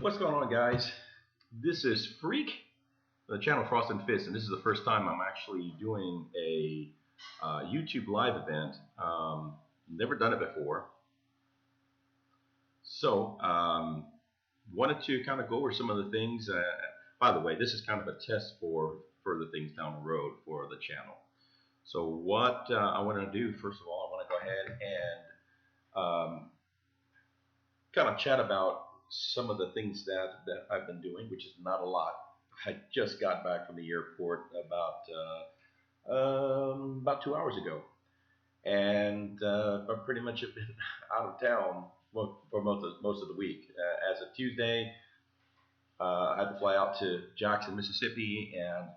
What's going on, guys? This is Freak, the channel Frost and Fist, and this is the first time I'm actually doing a YouTube live event. Never done it before, so wanted to kind of go over some of the things. By the way, this is kind of a test for further things down the road for the channel. So what I want to do, first of all, I want to go ahead and kind of chat about some of the things that I've been doing, which is not a lot. I just got back from the airport about 2 hours ago, and I pretty much have been out of town for most of the week. As of Tuesday, I had to fly out to Jackson, Mississippi, and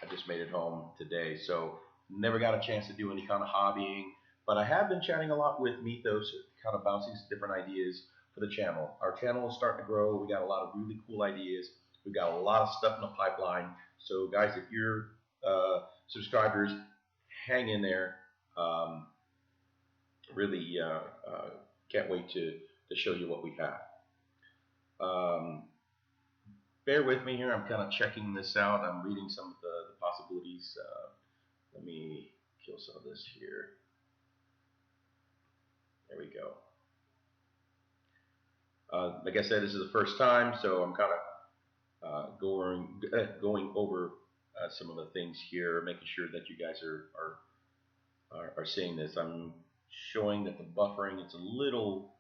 I just made it home today. So never got a chance to do any kind of hobbying, but I have been chatting a lot with Mythos, kind of bouncing some different ideas for the channel. Our channel is starting to grow. We got a lot of really cool ideas. We've got a lot of stuff in the pipeline. So guys, if you're subscribers, hang in there. Really can't wait to show you what we have. Bear with me here. I'm kind of checking this out. I'm reading some of the possibilities. Let me kill some of this here. There we go. Like I said, this is the first time, so I'm kind of going over some of the things here, making sure that you guys are seeing this. I'm showing that the buffering, it's a little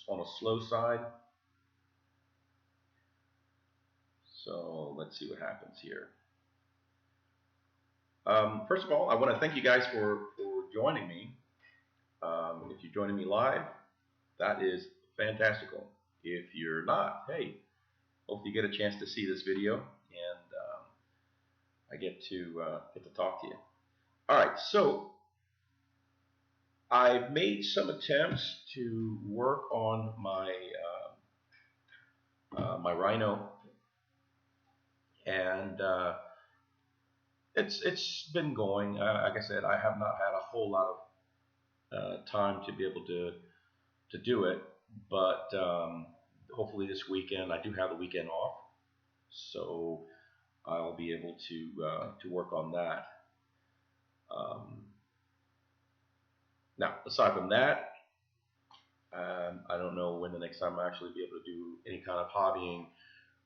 on a slow side. So let's see what happens here. First of all, I want to thank you guys for joining me. If you're joining me live, that is fantastical. If you're not, hey, hopefully you get a chance to see this video, and I get to talk to you. All right, so I've made some attempts to work on my my Rhino, and it's been going. Like I said, I have not had a whole lot of time to be able to do it, but hopefully this weekend, I do have the weekend off, so I'll be able to work on that. Now, aside from that, I don't know when the next time I'll actually be able to do any kind of hobbying.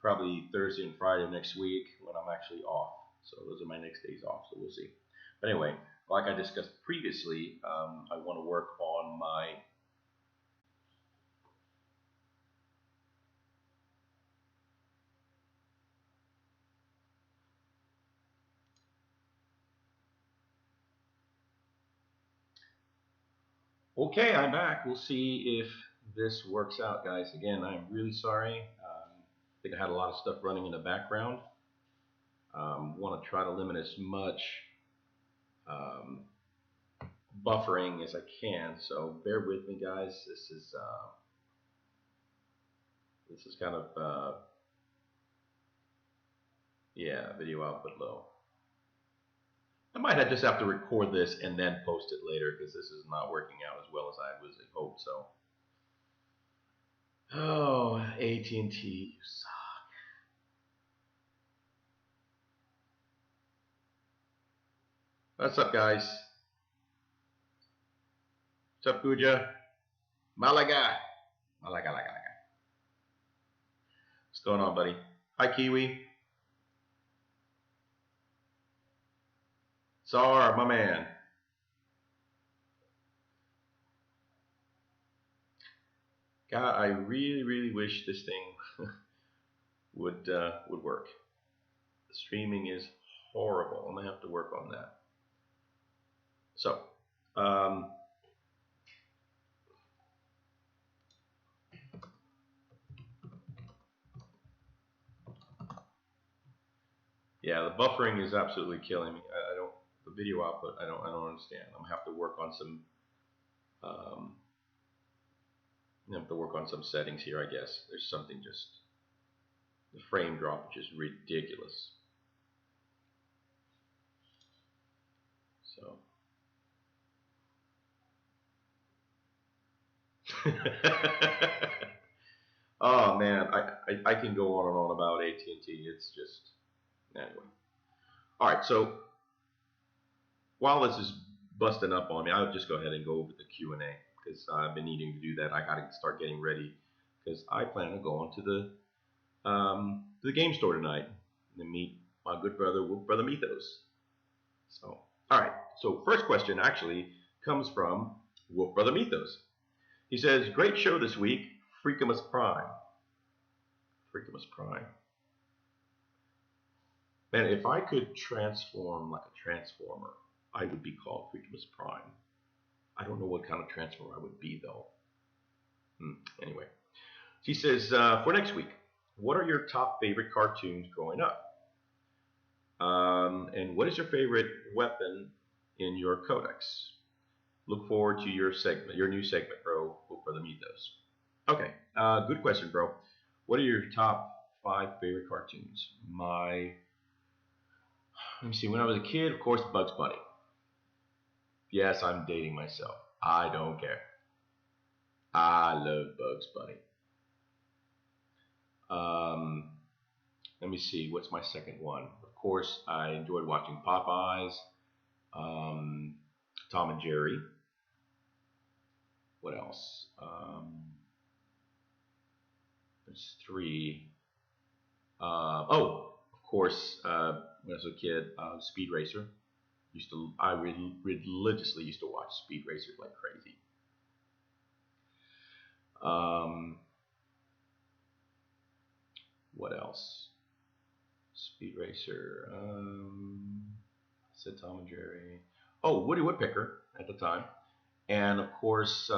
Probably Thursday and Friday of next week when I'm actually off. So those are my next days off, so we'll see. But anyway, like I discussed previously, I want to work on my Okay, I'm back. We'll see if this works out, guys. Again, I'm really sorry. I think I had a lot of stuff running in the background. Want to try to limit as much buffering as I can, so bear with me, guys. This is kind of yeah, video output low. I might just have to record this and then post it later, because this is not working out as well as I was hoped. So, oh, AT&T, you suck. What's up, guys? What's up, Puja? Malaga. Malaga. What's going on, buddy? Hi, Kiwi. Czar, my man. God, I really wish this thing would work. The streaming is horrible. I'm gonna have to work on that. So, yeah, the buffering is absolutely killing me. The video output, I don't understand. I'm gonna have to work on some settings here, I guess. There's something, just the frame drop, which is ridiculous. So Oh man, I can go on and on about AT&T. It's just anyway. All right, so while this is busting up on me, I'll just go ahead and go over the Q&A because I've been needing to do that. I got to start getting ready because I plan on going to the game store tonight and meet my good brother, Brother Mythos. So, all right. So, first question actually comes from Wolf Brother Mythos. He says, "Great show this week, Freakimus Prime." Freakimus Prime. Man, if I could transform like a transformer, I would be called Freakimus Prime. I don't know what kind of transformer I would be though. Anyway, he says, for next week, what are your top favorite cartoons growing up? And what is your favorite weapon in your codex? Look forward to your segment, your new segment, bro, for the Mythos. Okay, good question, bro. What are your top 5 favorite cartoons? Let me see. When I was a kid, of course, Bugs Bunny. Yes, I'm dating myself. I don't care. I love Bugs Bunny. Let me see. What's my second one? Of course, I enjoyed watching Popeyes, Tom and Jerry. What else? There's 3. Of course, when I was a kid, Speed Racer. I religiously used to watch Speed Racer like crazy. What else? Speed Racer. I said Tom and Jerry. Oh, Woody Woodpecker at the time, and of course,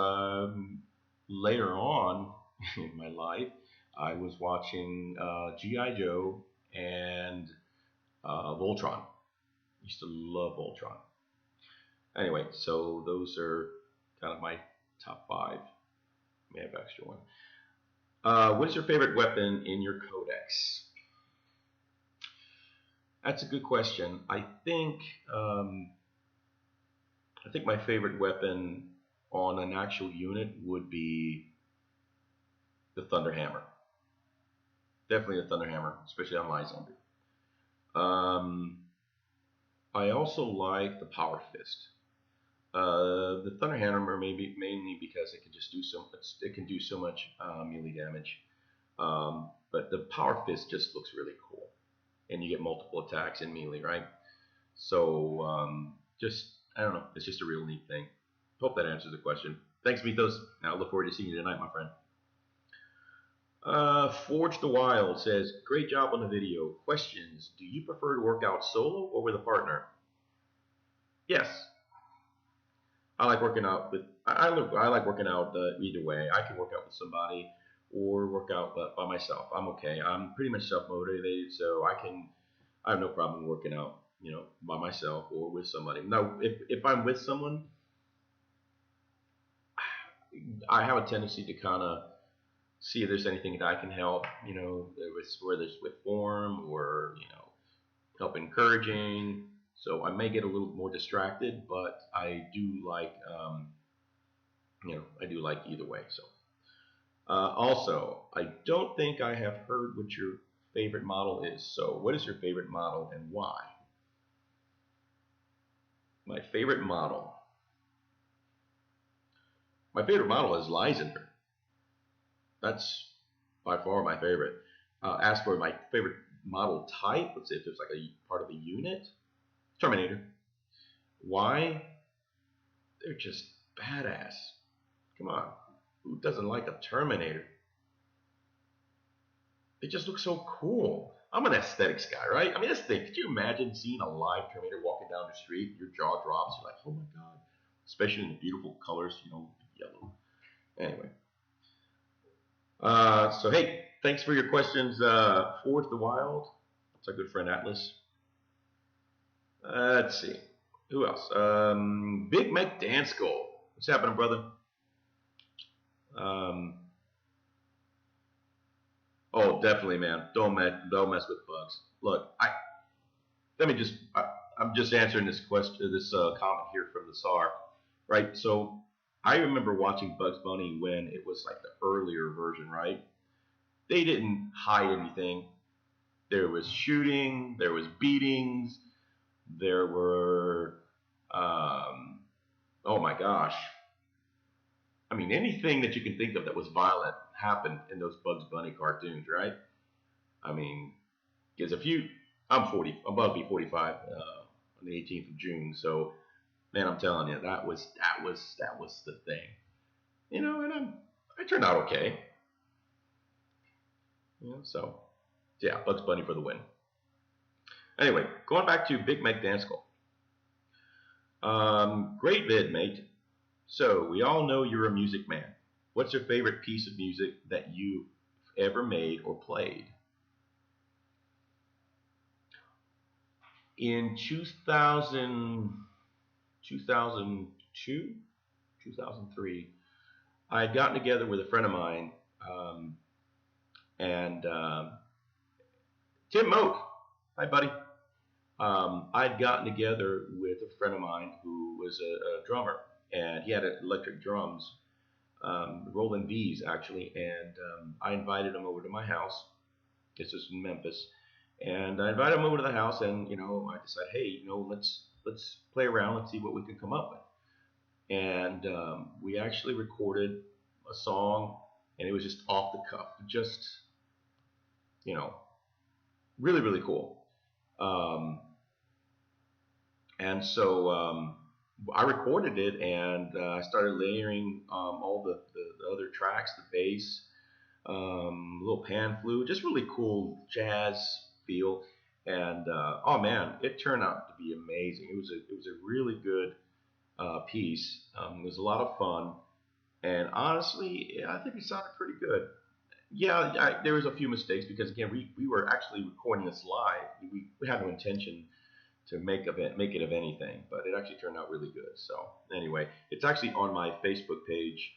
later on in my life, I was watching GI Joe and Voltron. Used to love Voltron. Anyway, so those are kind of my top 5. May have extra one. What is your favorite weapon in your codex? That's a good question. I think my favorite weapon on an actual unit would be the Thunder Hammer. Definitely the Thunder Hammer, especially on Lysander. I also like the Power Fist. The Thunder Hammer maybe mainly because it can just do so. It can do so much melee damage. But the Power Fist just looks really cool, and you get multiple attacks in melee, right? So just I don't know. It's just a real neat thing. Hope that answers the question. Thanks, Mythos. I look forward to seeing you tonight, my friend. Forge the Wild says, "Great job on the video. Questions: do you prefer to work out solo or with a partner?" Yes, I like working out with. I like working out either way. I can work out with somebody or work out by myself. I'm okay. I'm pretty much self motivated, so I have no problem working out, by myself or with somebody. Now, if I'm with someone, I have a tendency to kind of see if there's anything that I can help, whether it's with form or, help encouraging. So I may get a little more distracted, but I do like, I do like either way. So also, I don't think I have heard what your favorite model is. So what is your favorite model and why? My favorite model. My favorite model is Lysander. That's by far my favorite. As for my favorite model type, let's say if there's like a part of a unit, Terminator. Why? They're just badass. Come on, who doesn't like a Terminator? They just look so cool. I'm an aesthetics guy, right? I mean, let's think. Could you imagine seeing a live Terminator walking down the street? Your jaw drops. You're like, oh my god. Especially in the beautiful colors, yellow. Anyway. So hey, thanks for your questions. Forge the Wild. That's our good friend Atlas. Let's see. Who else? Big Mike Dansko. What's happening, brother? Oh, definitely, man. Don't mess with bugs. Look, I'm just answering this question, this comment here from the SAR, right? So I remember watching Bugs Bunny when it was like the earlier version, right? They didn't hide anything. There was shooting, there was beatings, there were, um, oh my gosh, I mean, anything that you can think of that was violent happened in those Bugs Bunny cartoons, right? I mean, because if you, I'm 40, I'm about to be 45 on the 18th of June, so man, I'm telling you, that was the thing, and I turned out okay, so yeah, Bugs Bunny for the win. Anyway, going back to Big Mac Dance School. Great vid, mate. So we all know you're a music man. What's your favorite piece of music that you've ever made or played? In 2000, 2002, 2003, I had gotten together with a friend of mine, and Tim Moak. Hi, buddy. I'd gotten together with a friend of mine who was a drummer, and he had electric drums, Roland V's actually, and I invited him over to my house. This is in Memphis, and I invited him over to the house, and I decided, hey, let's play around, let's see what we can come up with, and we actually recorded a song, and it was just off the cuff, just you know, really really cool. Um, and so I recorded it, and I started layering all the other tracks, the bass, little pan flute, just really cool jazz feel. And oh man, it turned out to be amazing. It was a really good piece. It was a lot of fun, and honestly, yeah, I think it sounded pretty good. Yeah, there was a few mistakes because again, we were actually recording this live. We had no intention to make it of anything, but it actually turned out really good. So anyway, it's actually on my Facebook page.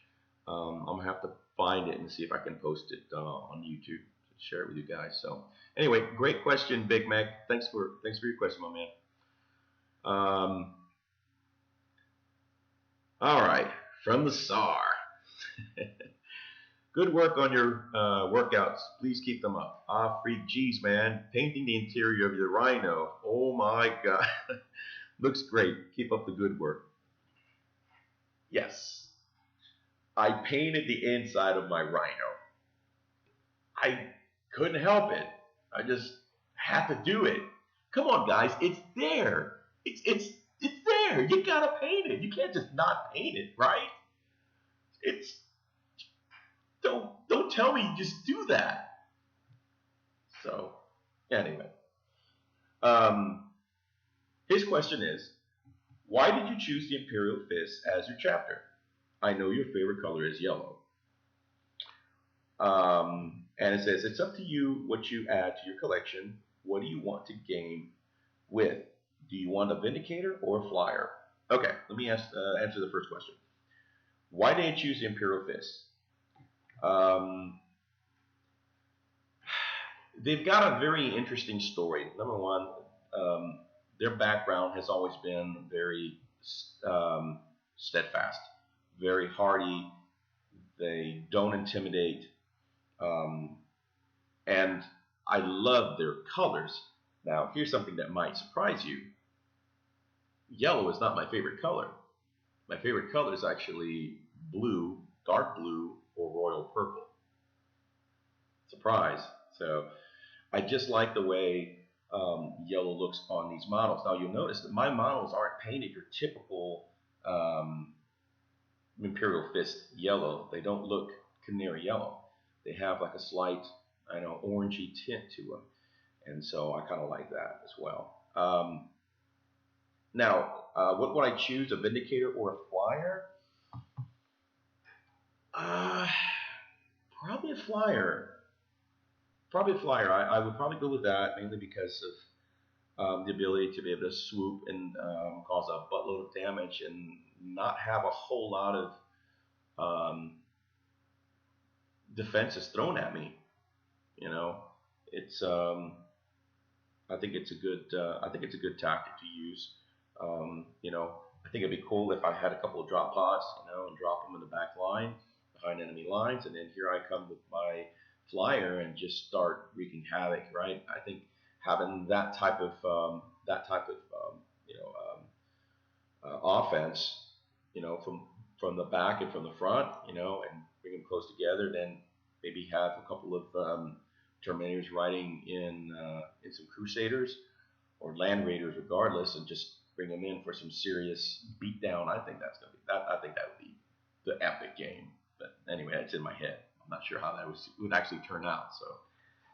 I'm gonna have to find it and see if I can post it on YouTube to share it with you guys. So anyway, great question, Big Mac. Thanks for your question, my man. Um, all right, from the SAR. Good work on your workouts. Please keep them up. Ah, freak, geez, man. Painting the interior of your Rhino. Oh my God. Looks great. Keep up the good work. Yes, I painted the inside of my Rhino. I couldn't help it. I just had to do it. Come on, guys. It's there. It's there. You gotta paint it. You can't just not paint it, right? It's don't tell me you just do that. So anyway, um, his question is, why did you choose the Imperial Fist as your chapter? I know your favorite color is yellow. And it says, it's up to you what you add to your collection. What do you want to game with? Do you want a Vindicator or a Flyer? Okay, let me answer the first question. Why did I choose the Imperial Fist? They've got a very interesting story. Number one, their background has always been very steadfast, very hardy. They don't intimidate, um, and I love their colors. Now, here's something that might surprise you. Yellow is not my favorite color. My favorite color is actually blue, dark blue, or royal purple. Surprise. So I just like the way yellow looks on these models. Now you'll notice that my models aren't painted your typical um, Imperial Fist yellow. They don't look canary yellow. They have like a slight, orangey tint to them. And so I kind of like that as well. Now, what would I choose, a Vindicator or a Flyer? Uh, Probably a Flyer. Probably a Flyer. I would probably go with that mainly because of the ability to be able to swoop and cause a buttload of damage and not have a whole lot of um, defenses thrown at me. You know, it's I think it's a good tactic to use. I think it'd be cool if I had a couple of drop pods, and drop them in the back line behind enemy lines, and then here I come with my flyer and just start wreaking havoc, right? I think having that type of you know offense, from the back and from the front, and bring them close together. Then maybe have a couple of Terminators riding in some Crusaders or Land Raiders, regardless, and just bring them in for some serious beatdown. I think that's gonna be that. I think that would be the epic game. But anyway, that's in my head. I'm not sure how that would actually turn out. So,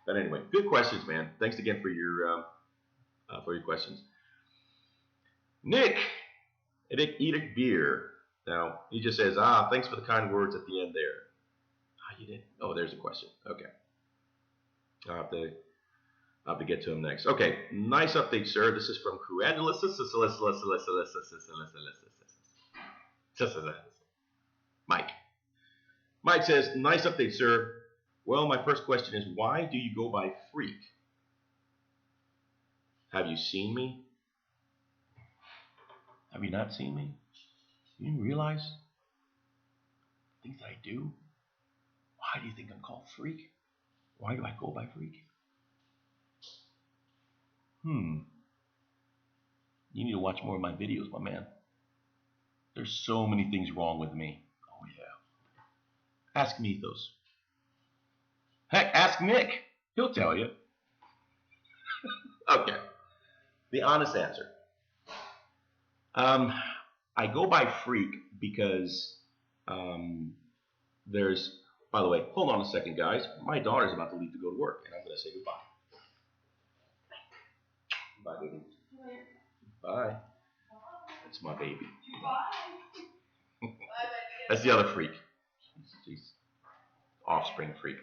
but anyway, good questions, man. Thanks again for your questions, Nick. Edic Beer. Now he just says, thanks for the kind words at the end there. You did? Oh, there's a question. Okay, I'll have to get to him next. Okay, nice update, sir. This is from Cruandulus. Mike. Mike says, nice update, sir. Well, my first question is, why do you go by Freak? Have you seen me? Have you not seen me? You didn't realize things that I do? Why do you think I'm called Freak? Why do I go by Freak? You need to watch more of my videos, my man. There's so many things wrong with me. Oh, yeah. Ask Mythos. Heck, ask Nick. He'll tell you. Okay. The honest answer. I go by Freak because there's, by the way, hold on a second, guys. My daughter's about to leave to go to work, and I'm going to say goodbye. Bye, baby. Bye. That's my baby. Bye. That's the other Freak. She's offspring Freak.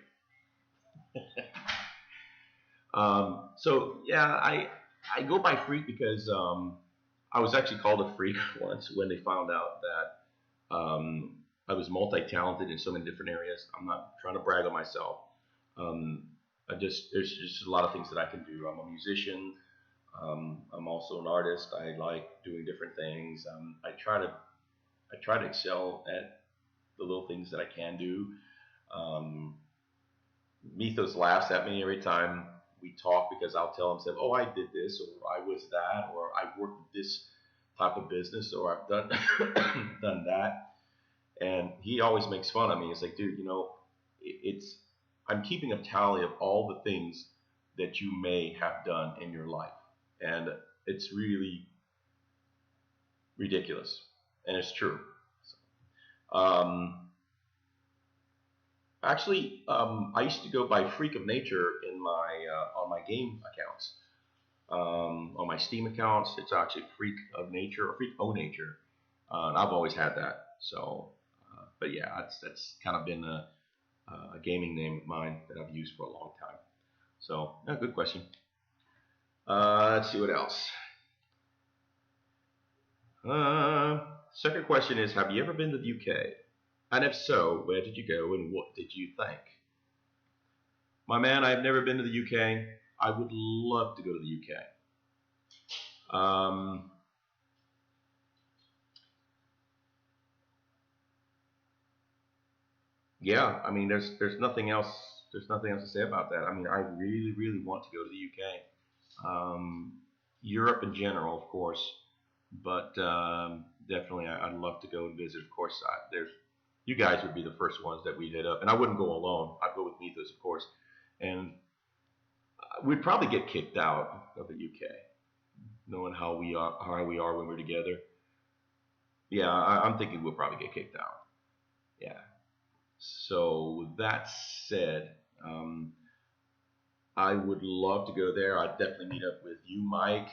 So yeah, I go by Freak because I was actually called a freak once when they found out that I was multi-talented in so many different areas. I'm not trying to brag on myself. There's just a lot of things that I can do. I'm a musician. I'm also an artist. I like doing different things. I try to excel at the little things that I can do. Mythos laughs at me every time we talk because I'll tell him, "Oh, I did this, or I was that, or I worked with this type of business, or I've done done that," and he always makes fun of me. It's like, dude, I'm keeping a tally of all the things that you may have done in your life, and it's really ridiculous, and it's true. Actually, I used to go by Freak of Nature in on my game accounts. On my Steam accounts, it's actually Freak of Nature or Freak O Nature, and I've always had that. So, but yeah, that's kind of been a gaming name of mine that I've used for a long time. So, yeah, good question. Let's see what else. Second question is, have you ever been to the UK? And if so, where did you go and what did you think? My man, I've never been to the UK. I would love to go to the UK. Yeah, I mean, there's nothing else. There's nothing else to say about that. I mean, I really, really want to go to the UK. Europe in general, of course, but definitely I'd love to go and visit. Of course, you guys would be the first ones that we'd hit up, and I wouldn't go alone. I'd go with Mythos, of course, and we'd probably get kicked out of the UK, knowing how we are when we're together. Yeah, I'm thinking we'll probably get kicked out. Yeah. So with that said, I would love to go there. I'd definitely meet up with you, Mike,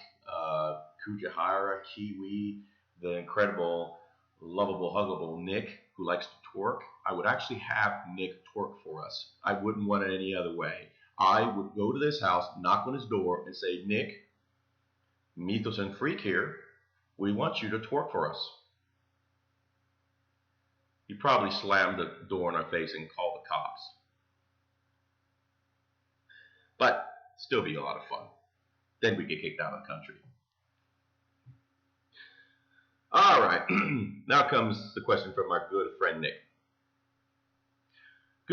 Kujahara, Kiwi, the incredible, lovable, huggable Nick, who likes to twerk. I would actually have Nick twerk for us. I wouldn't want it any other way. I would go to this house, knock on his door, and say, "Nick, Mythos and Freak here. We want you to twerk for us." He'd probably slam the door in our face and call the cops. But still be a lot of fun. Then we get kicked out of the country. All right. Now comes the question from our good friend Nick.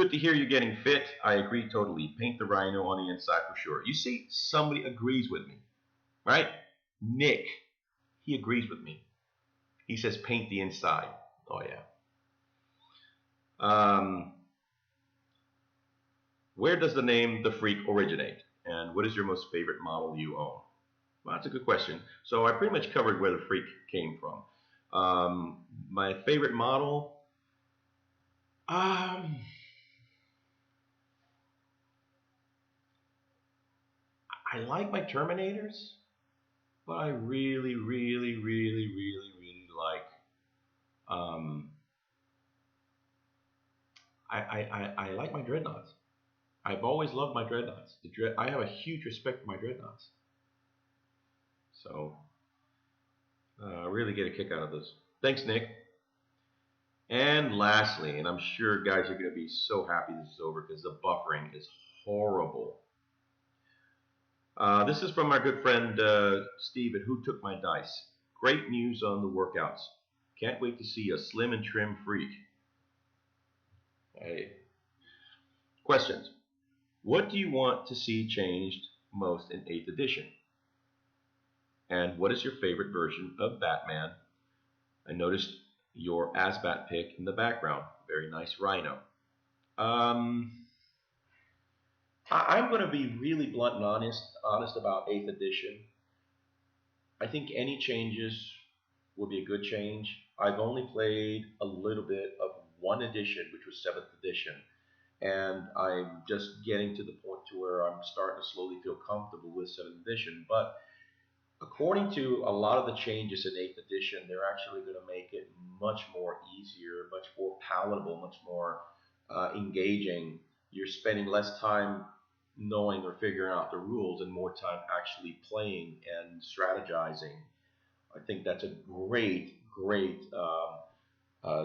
Good to hear you're getting fit. I agree totally. Paint the rhino on the inside for sure. You see, somebody agrees with me, right? Nick, he agrees with me. He says paint the inside. Oh yeah. Um, where does the name The Freak originate? And what is your most favorite model you own? Well, that's a good question. So I pretty much covered where The Freak came from. My favorite model, um, I like my Terminators, but I really, really, really, really, really like. Um, I like my Dreadnoughts. I've always loved my Dreadnoughts. I have a huge respect for my Dreadnoughts. So I really get a kick out of those. Thanks, Nick. And lastly, and I'm sure guys are going to be so happy this is over because the buffering is horrible. This is from our good friend Steve at Who Took My Dice. Great news on the workouts. Can't wait to see a slim and trim freak. Hey. Questions. What do you want to see changed most in 8th edition? And what is your favorite version of Batman? I noticed your Asbat pick in the background. Very nice rhino. I'm going to be really blunt and honest about 8th edition. I think any changes would be a good change. I've only played a little bit of one edition, which was 7th edition, and I'm just getting to the point to where I'm starting to slowly feel comfortable with 7th edition. But according to a lot of the changes in 8th edition, they're actually going to make it much more easier, much more palatable, much more engaging. You're spending less time knowing or figuring out the rules and more time actually playing and strategizing. I think that's a great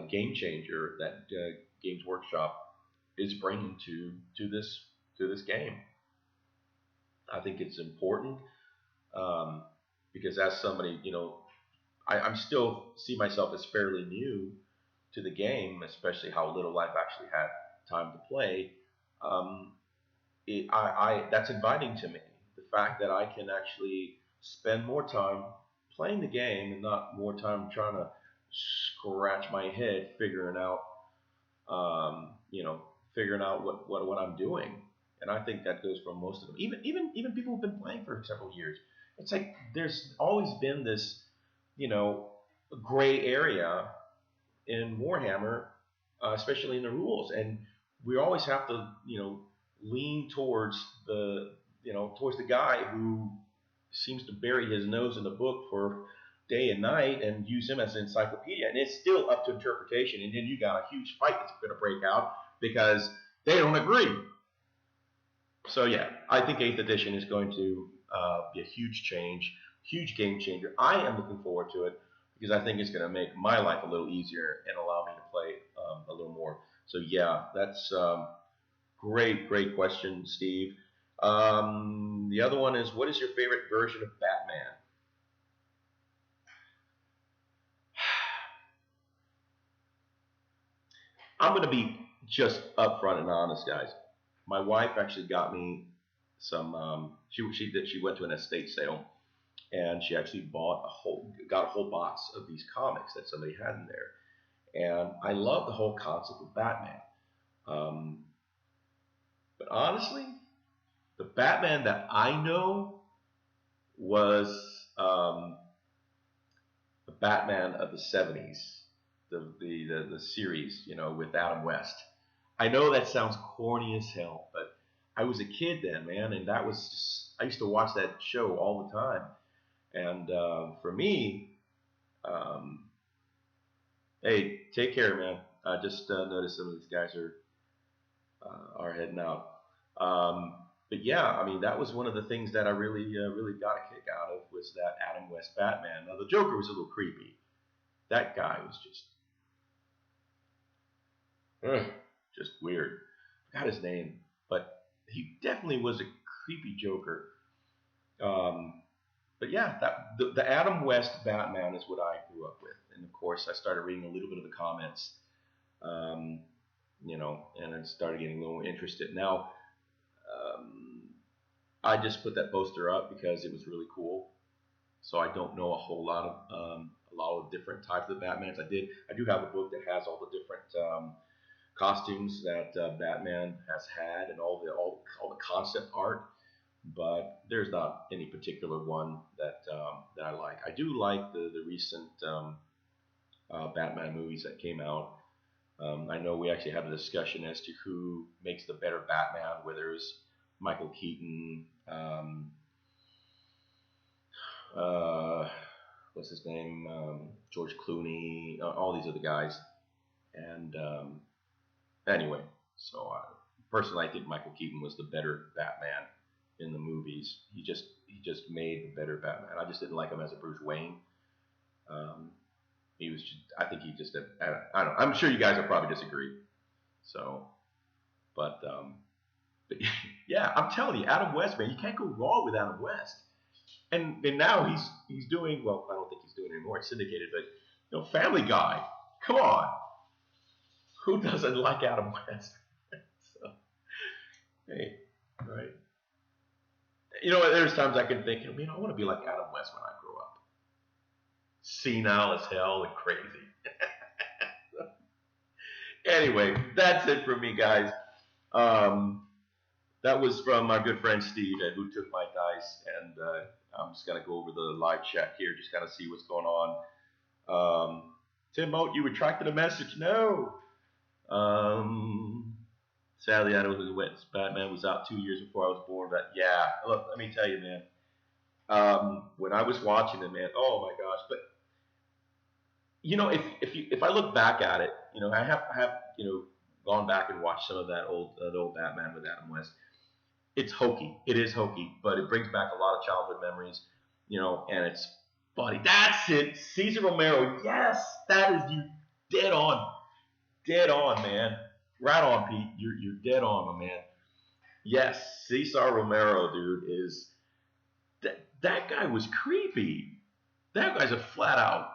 game changer that Games Workshop is bringing to this game. I think it's important because as somebody, I'm still see myself as fairly new to the game, especially how little I've actually had time to play. Um, that's inviting to me. The fact that I can actually spend more time playing the game and not more time trying to scratch my head figuring out, figuring out what I'm doing. And I think that goes for most of them. Even people who've been playing for several years. It's like there's always been this, you know, gray area in Warhammer, especially in the rules, and we always have to, lean towards towards the guy who seems to bury his nose in the book for day and night and use him as an encyclopedia, and it's still up to interpretation. And then you got a huge fight that's going to break out because they don't agree. So yeah, I think 8th edition is going to be a huge change, huge game changer. I am looking forward to it because I think it's going to make my life a little easier and allow me to play a little more. So yeah, that's great question, Steve. The other one is, what is your favorite version of Batman? I'm going to be just upfront and honest, guys. My wife actually got me some. She went to an estate sale and she actually got a whole box of these comics that somebody had in there, and I love the whole concept of Batman. Um, but honestly, the Batman that I know was um, the Batman of the '70s, the series, with Adam West. I know that sounds corny as hell, but I was a kid then, man, and that was just, I used to watch that show all the time. And for me, um, hey, take care, man. I just noticed some of these guys are heading out. But yeah, I mean, that was one of the things that I really got a kick out of was that Adam West Batman. Now the Joker was a little creepy. That guy was just weird. I forgot his name, but he definitely was a creepy Joker. But yeah, the Adam West Batman is what I grew up with, and of course I started reading a little bit of the comments, and I started getting a little interested. Now, um, I just put that poster up because it was really cool. So I don't know a whole lot of a lot of different types of Batmans. I do have a book that has all the different costumes that Batman has had and all the concept art. But there's not any particular one that I like. I do like the recent Batman movies that came out. I know we actually had a discussion as to who makes the better Batman, whether it's Michael Keaton, uh, what's his name, George Clooney, all these other guys. And anyway, so personally, I think Michael Keaton was the better Batman in the movies. He just made the better Batman. I just didn't like him as a Bruce Wayne. Um, he was just, I think he just, I don't know. I'm sure you guys will probably disagree. So, but, but yeah, I'm telling you, Adam West, man, you can't go wrong with Adam West. And now he's doing, well, I don't think he's doing it anymore. It's syndicated, but Family Guy. Come on, who doesn't like Adam West? So, hey, right? There's times I can think, I want to be like Adam West when I grow up. Senile as hell and crazy. Anyway, that's it for me, guys. That was from our good friend Steve, who took my dice, and I'm just gonna go over the live chat here, just kind of see what's going on. Tim Moat, you retracted a message? No. Sadly, I know who went. Batman was out 2 years before I was born. But yeah, look, let me tell you, man. When I was watching it, man, oh my gosh! But if I look back at it, I have gone back and watched some of that old Batman with Adam West. It's hokey. It is hokey, but it brings back a lot of childhood memories, and it's funny. That's it. Cesar Romero. Yes, that is you. Dead on. Dead on, man. Right on, Pete. You're dead on, my man. Yes, Cesar Romero, dude, is that guy was creepy. That guy's a flat out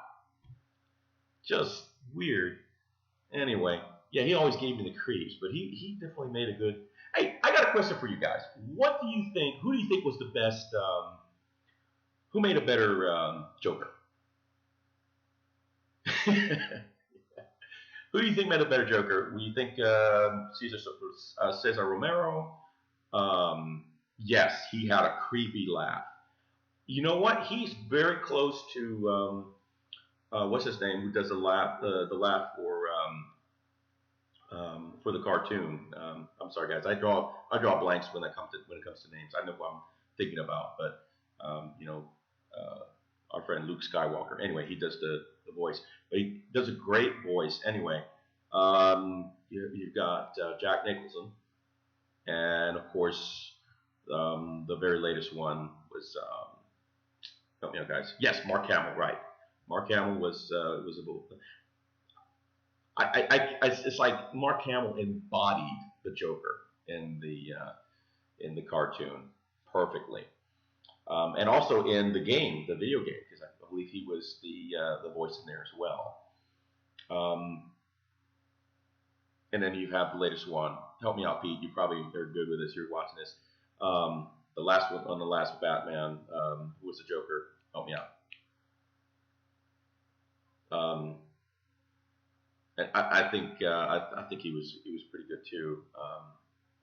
just weird. Anyway, yeah, he always gave me the creeps, but he definitely made a good. Hey, I got a question for you guys. What do you think? Who do you think was the best? Who made a better Joker? Who do you think made a better Joker? Do you think Cesar Romero? Yes, he had a creepy laugh. You know what? He's very close to what's his name? Who does the laugh for the cartoon? I'm sorry, guys. I draw blanks when it comes to names. I know who I'm thinking about, but our friend Luke Skywalker. Anyway, he does the voice. But he does a great voice. Anyway, you've got Jack Nicholson, and of course, the very latest one was help me out, guys. Yes, Mark Hamill. Right, Mark Hamill was a little. It's like Mark Hamill embodied the Joker in the cartoon perfectly, and also in the game, the video game, because I believe he was the voice in there as well. And then you have the latest one. Help me out, Pete. You probably are good with this. You're watching this. The last one on the last Batman, who was the Joker? Help me out. And I think he was pretty good too.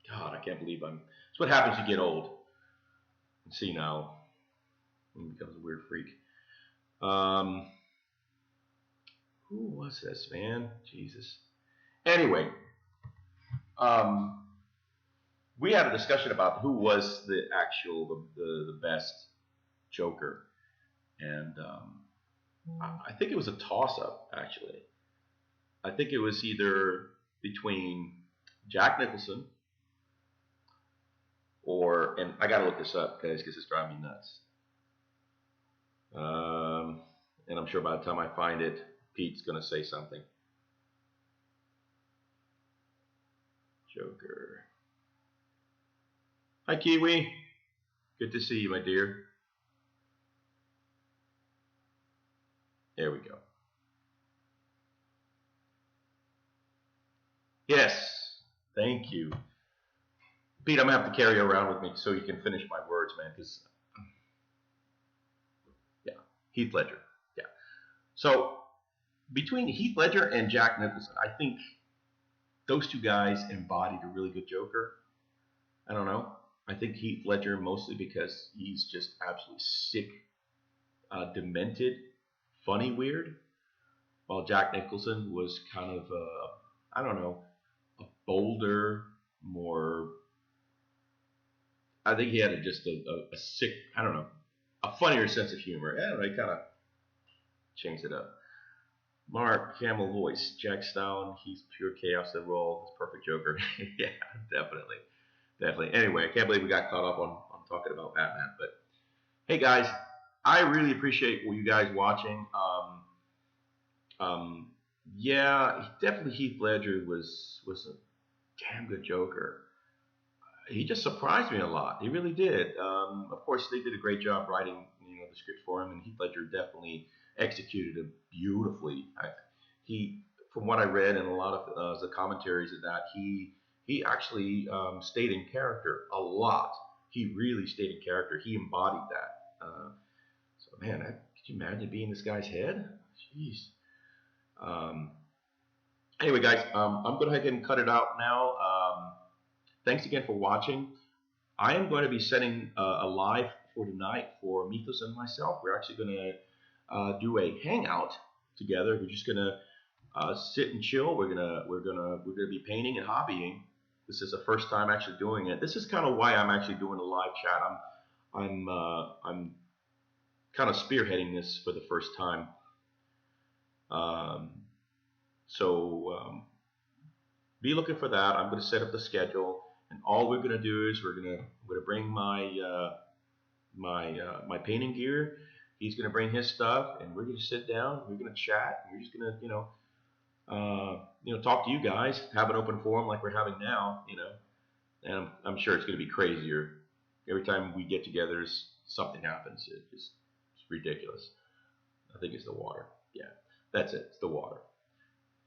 God, I can't believe it's what happens. You get old. And see now, he becomes a weird freak. Who was this, man? Jesus. Anyway, we had a discussion about who was the best Joker, and I think it was a toss-up, actually. I think it was either between Jack Nicholson and I gotta look this up, guys, because it's driving me nuts. And I'm sure by the time I find it, Pete's gonna say something. Joker. Hi, Kiwi. Good to see you, my dear. There we go. Yes, Thank you. Pete, I'm going to have to carry you around with me so you can finish my words, man, because, yeah, Heath Ledger. Yeah. So, between Heath Ledger and Jack Nicholson, I think those two guys embodied a really good Joker. I don't know. I think Heath Ledger mostly because he's just absolutely sick, demented, funny, weird, while Jack Nicholson was kind of, I don't know, a bolder, more. I think he had just a sick, I don't know, a funnier sense of humor. I don't know, he kind of changed it up. Mark Hamill voice, Jack Stalin, he's pure chaos and role. He's perfect Joker. Yeah, definitely. Definitely. Anyway, I can't believe we got caught up on talking about Batman. But hey, guys, I really appreciate you guys watching. Yeah, definitely Heath Ledger was a damn good Joker. He just surprised me a lot. He really did. Of course, they did a great job writing, the script for him, and Heath Ledger definitely executed it beautifully. He, from what I read in a lot of the commentaries, is that he actually stayed in character a lot. He really stayed in character. He embodied that. So, man, could you imagine being this guy's head? Jeez. Anyway, guys, I'm going to go ahead and cut it out now. Thanks again for watching. I am going to be setting a live for tonight for Mythos and myself. We're actually going to do a hangout together. We're just going to sit and chill. We're gonna be painting and hobbying. This is the first time actually doing it. This is kind of why I'm actually doing a live chat. I'm kind of spearheading this for the first time. So be looking for that. I'm going to set up the schedule, and all we're going to do is we're going to bring my my painting gear. He's going to bring his stuff, and we're going to sit down. We're going to chat. We're just going to talk to you guys, have an open forum like we're having now, and I'm sure it's going to be crazier. Every time we get together, something happens. It's ridiculous. I think it's the water. Yeah, that's it. It's the water.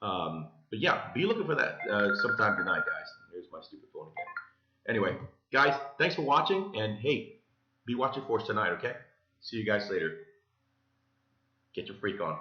But yeah, be looking for that sometime tonight, guys. Here's my stupid phone again. Anyway, guys, thanks for watching, and hey, be watching for us tonight, okay? See you guys later. Get your freak on.